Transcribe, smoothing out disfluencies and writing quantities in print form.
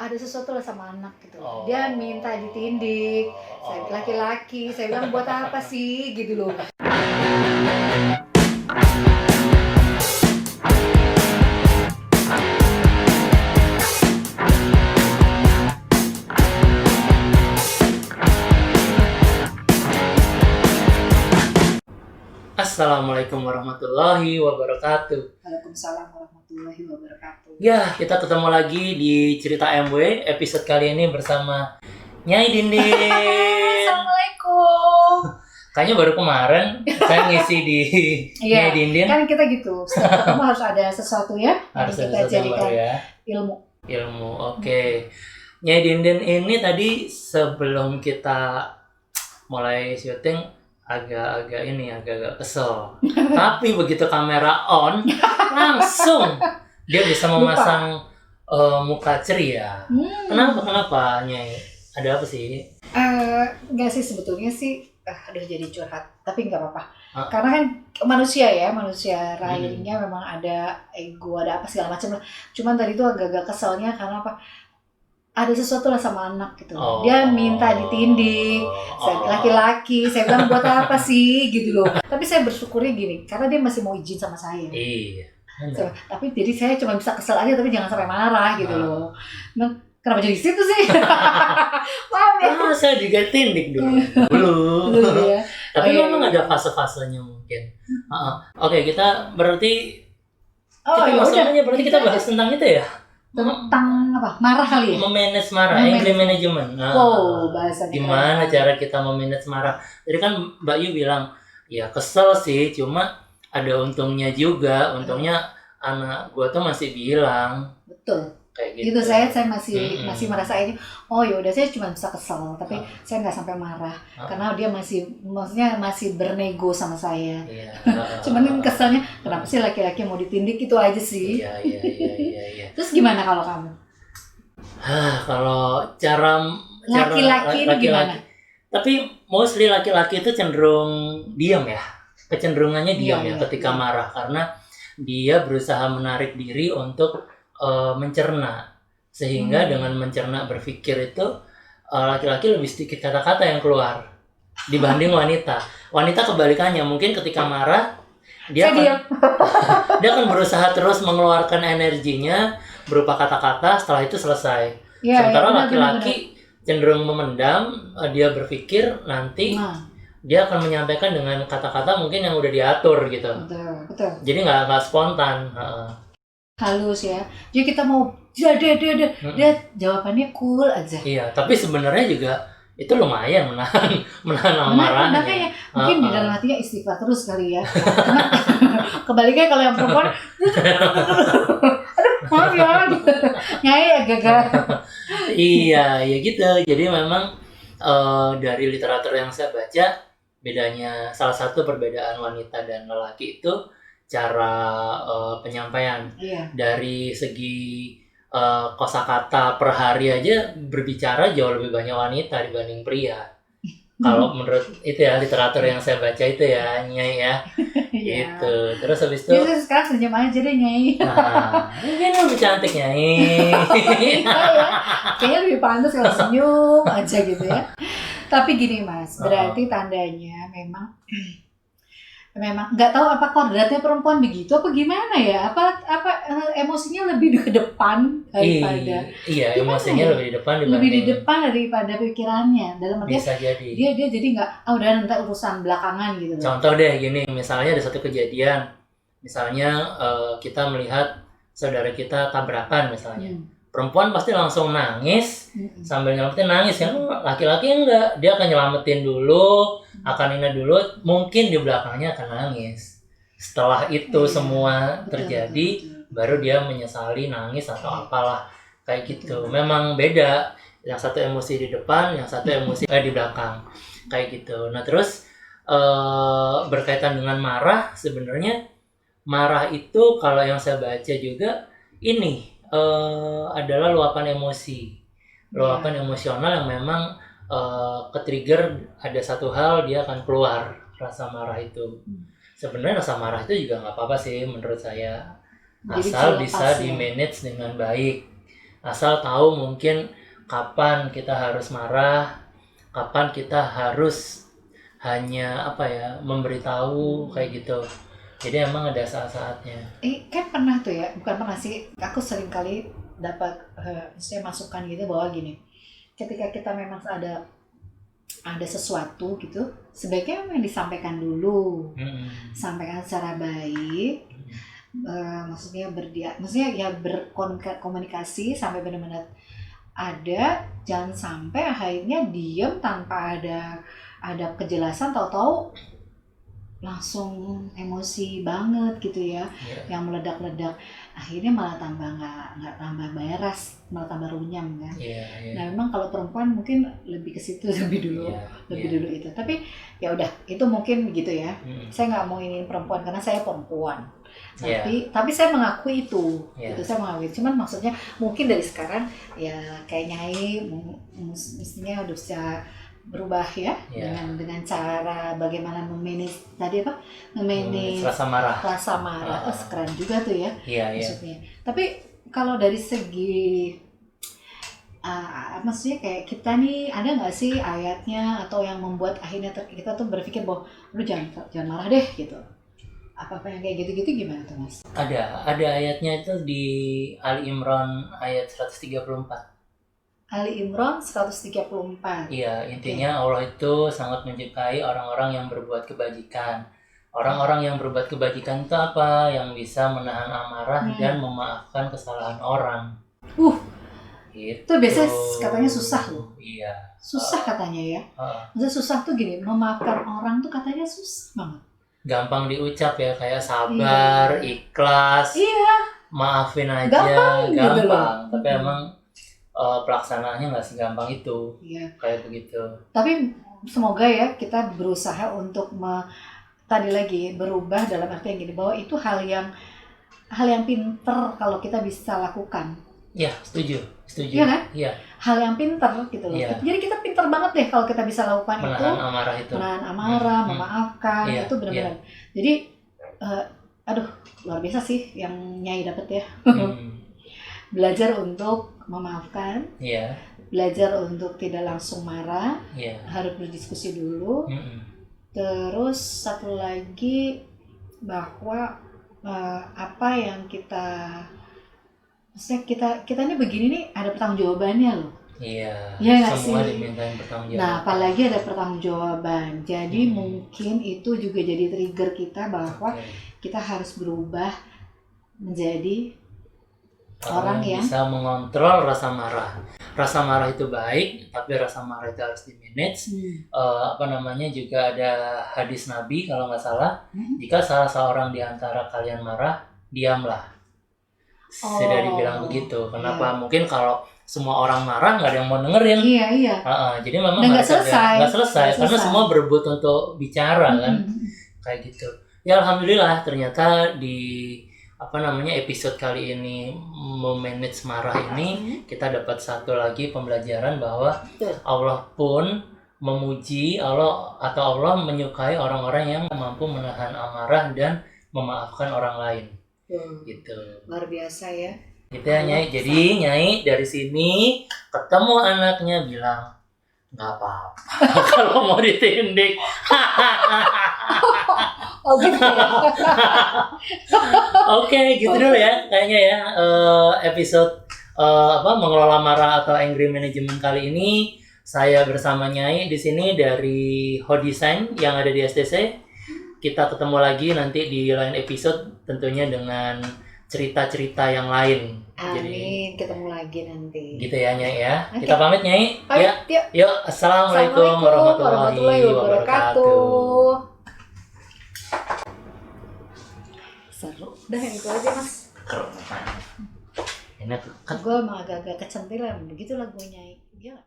ada sesuatu lah sama anak gitu. Oh. Dia minta ditindik. Saya laki-laki, saya bilang buat apa sih gitu loh. Assalamualaikum warahmatullahi wabarakatuh. Waalaikumsalam warahmatullahi wabarakatuh. Ya, kita ketemu lagi di Cerita MW. Episode kali ini bersama Nyai Dindin. Assalamualaikum. Kayaknya baru kemarin saya ngisi di Nyai Dindin. Kan kita gitu. Setiap ketemu harus ada sesuatu ya. Harus yang ada kita sesuatu jadikan baru ya. ilmu. Oke. Nyai Dindin ini tadi sebelum kita mulai syuting agak-agak kesel. Tapi begitu kamera on, langsung dia bisa memasang muka ceria. Kenapa Nyai? Ada apa sih? Enggak sih, sebetulnya sih aduh jadi curhat, tapi nggak apa-apa. Karena kan manusia lahirnya memang ada ego, ada apa segala macam lah. Cuman tadi tuh agak-agak keselnya karena apa? Ada sesuatu lah sama anak gitu. Dia minta ditindik. Saya laki-laki, saya bilang buat apa sih gitu loh. Tapi saya bersyukurnya gini, karena dia masih mau izin sama saya. Iya. Tapi jadi saya cuma bisa kesel aja, tapi jangan sampai marah gitu loh. Nah, kenapa jadi situ sih? Paham ya? Saya juga tindik dulu. Ya. Tapi memang ada fase-fasenya mungkin. Oke, kita berarti masalahnya berarti kita bahas tentang itu ya? Tentang apa? Marah kali ya? Memanage marah, anger management. Bahasanya. Gimana cara kita memanage marah? Jadi kan Mbak Yu bilang, ya kesel sih, cuma ada untungnya juga. Untungnya anak gua tuh masih bilang. Betul. Kayak gitu. Gitu saya masih merasa ini. Oh ya udah, saya cuma bisa kesel, tapi saya nggak sampai marah karena dia masih bernego sama saya. Iya. Cuman kan keselnya kenapa sih laki-laki mau ditindik, itu aja sih. Iya. Terus gimana kalau kamu? Kalau cara Laki-laki ini gimana? Tapi mostly laki-laki itu cenderung diam ya. Kecenderungannya diam ya ketika marah, karena dia berusaha menarik diri untuk mencerna, sehingga dengan mencerna berpikir itu laki-laki lebih sedikit kata-kata yang keluar dibanding wanita. Wanita kebalikannya, mungkin ketika marah dia akan berusaha terus mengeluarkan energinya berupa kata-kata, setelah itu selesai. Sementara laki-laki cenderung memendam, dia berpikir nanti dia akan menyampaikan dengan kata-kata mungkin yang udah diatur gitu. Betul. Jadi nggak spontan. Halus ya. Jadi kita mau dia jawabannya cool aja. Iya, tapi sebenarnya juga itu lumayan menahan amarahnya. Makanya mungkin di dalam hatinya istighfar terus kali ya. Kebalikannya kalau yang perempuan, aduh maaf ya, Nyai agak-agak. Iya gitu. Jadi memang dari literatur yang saya baca, salah satu perbedaan wanita dan lelaki itu cara penyampaian. Dari segi kosakata per hari aja berbicara jauh lebih banyak wanita dibanding pria. Kalau menurut itu ya literatur yang saya baca itu ya, Nyai ya. Gitu. Terus habis itu sekarang senyum aja deh, Nyai. Mungkin lebih cantik, Nyai. Kayaknya lebih pantas kalau senyum aja gitu ya. Tapi gini Mas, berarti tandanya memang nggak tahu apa kodratnya perempuan begitu apa gimana ya, apa emosinya lebih ke depan daripada emosinya ya? lebih di depan daripada pikirannya, dalam artian bisa jadi dia jadi nggak udah nanti urusan belakangan gitu. Contoh deh gini, misalnya ada satu kejadian, misalnya kita melihat saudara kita tabrakan misalnya. Perempuan pasti langsung nangis, sambil nyelamatin nangis kan. Laki-laki enggak, dia akan nyelamatin dulu, akan ini dulu, mungkin di belakangnya akan nangis. Setelah itu semua terjadi, baru dia menyesali, nangis atau apalah kayak gitu. Memang beda, yang satu emosi di depan, yang satu emosi di belakang kayak gitu. Nah terus berkaitan dengan marah, sebenarnya marah itu kalau yang saya baca juga ini adalah luapan emosional yang memang ke-trigger ada satu hal, dia akan keluar rasa marah itu. Sebenarnya rasa marah itu juga nggak apa-apa sih menurut saya, asal bisa di manage dengan baik. asal tahu mungkin kapan kita harus marah, kapan kita harus hanya memberitahu kayak gitu. Jadi emang ada saat-saatnya. Kan pernah tuh ya, bukan pernah sih, aku sering kali dapat misalnya masukan gitu bahwa gini, ketika kita memang ada sesuatu gitu, sebaiknya memang disampaikan dulu, sampaikan secara baik, maksudnya ya berkomunikasi sampai benar-benar ada, jangan sampai akhirnya diem tanpa ada kejelasan, tahu-tahu langsung emosi banget gitu ya, yang meledak-ledak, akhirnya malah tambah nggak tambah beres, malah tambah runyam kan. Nah memang kalau perempuan mungkin lebih ke situ lebih dulu itu, tapi ya udah itu mungkin begitu ya. Saya nggak mau ini perempuan karena saya perempuan, tapi saya mengakui itu, saya mengakui. Cuman maksudnya mungkin dari sekarang ya kayak Nyai mestinya udah bisa berubah ya, dengan cara bagaimana memanage tadi memanage rasa marah. Keren juga tuh ya, maksudnya. Tapi kalau dari segi maksudnya kayak kita nih, ada nggak sih ayatnya atau yang membuat akhirnya kita tuh berpikir bahwa lu jangan marah deh gitu, apa yang kayak gitu gimana tuh Mas? Ada ayatnya itu di Ali Imran ayat 134. Ali Imran 134. Iya, intinya Allah itu sangat menyukai orang-orang yang berbuat kebajikan. Orang-orang yang berbuat kebajikan itu apa? Yang bisa menahan amarah dan memaafkan kesalahan orang. Itu biasanya katanya susah loh. Iya. Susah katanya ya. Maksudnya susah tuh gini, memaafkan orang tuh katanya susah banget. Gampang diucap ya, kayak sabar, ikhlas, maafin aja, gampang. Gitu loh. Tapi emang pelaksanaannya nggak segampang itu, kayak begitu. Tapi semoga ya kita berusaha untuk tadi lagi berubah dalam arti yang gini, bahwa itu hal yang pinter kalau kita bisa lakukan. Ya, setuju. Iya kan? Iya. Hal yang pinter gitu loh. Jadi kita pinter banget deh kalau kita bisa lakukan menahan amarah, memaafkan, itu benar-benar. Jadi luar biasa sih yang Nyai dapet ya. Belajar untuk memaafkan, belajar untuk tidak langsung marah, harus berdiskusi dulu. Terus satu lagi bahwa apa yang maksudnya kita ini begini nih ada pertanggungjawabannya loh. Semua dimintain pertanggungjawaban. Nah, apalagi ada pertanggungjawaban. Jadi mungkin itu juga jadi trigger kita bahwa kita harus berubah menjadi orang yang bisa mengontrol rasa marah. Rasa marah itu baik, tapi rasa marah itu harus di-manage. Juga ada hadis Nabi kalau nggak salah, jika salah seorang di antara kalian marah, diamlah. Sudah dibilang begitu. Kenapa? Mungkin kalau semua orang marah nggak ada yang mau dengerin. Jadi memang nggak selesai karena semua berebut untuk bicara kan, kayak gitu. Ya alhamdulillah ternyata di episode kali ini memanage marah ini kita dapat satu lagi pembelajaran bahwa Allah pun memuji Allah menyukai orang-orang yang mampu menahan amarah dan memaafkan orang lain. Gitu. Luar biasa ya. Gitu ya Nyai. Jadi Nyai dari sini ketemu anaknya bilang nggak apa-apa kalau mau ditindik. Gitu ya. Oke, gitu dulu ya kayaknya ya episode mengelola marah atau angry management kali ini. Saya bersama Nyai di sini dari Hodesign yang ada di STC. Kita ketemu lagi nanti di lain episode tentunya dengan cerita-cerita yang lain. Amin, ketemu lagi nanti. Gitu ya Nyai ya. Okay. Kita pamit Nyai. Yuk. Assalamualaikum warahmatullahi wabarakatuh. Seru. Udah itu aja Mas. Enak. Gue emang agak-agak kecentilan begitu lagunya. Gila.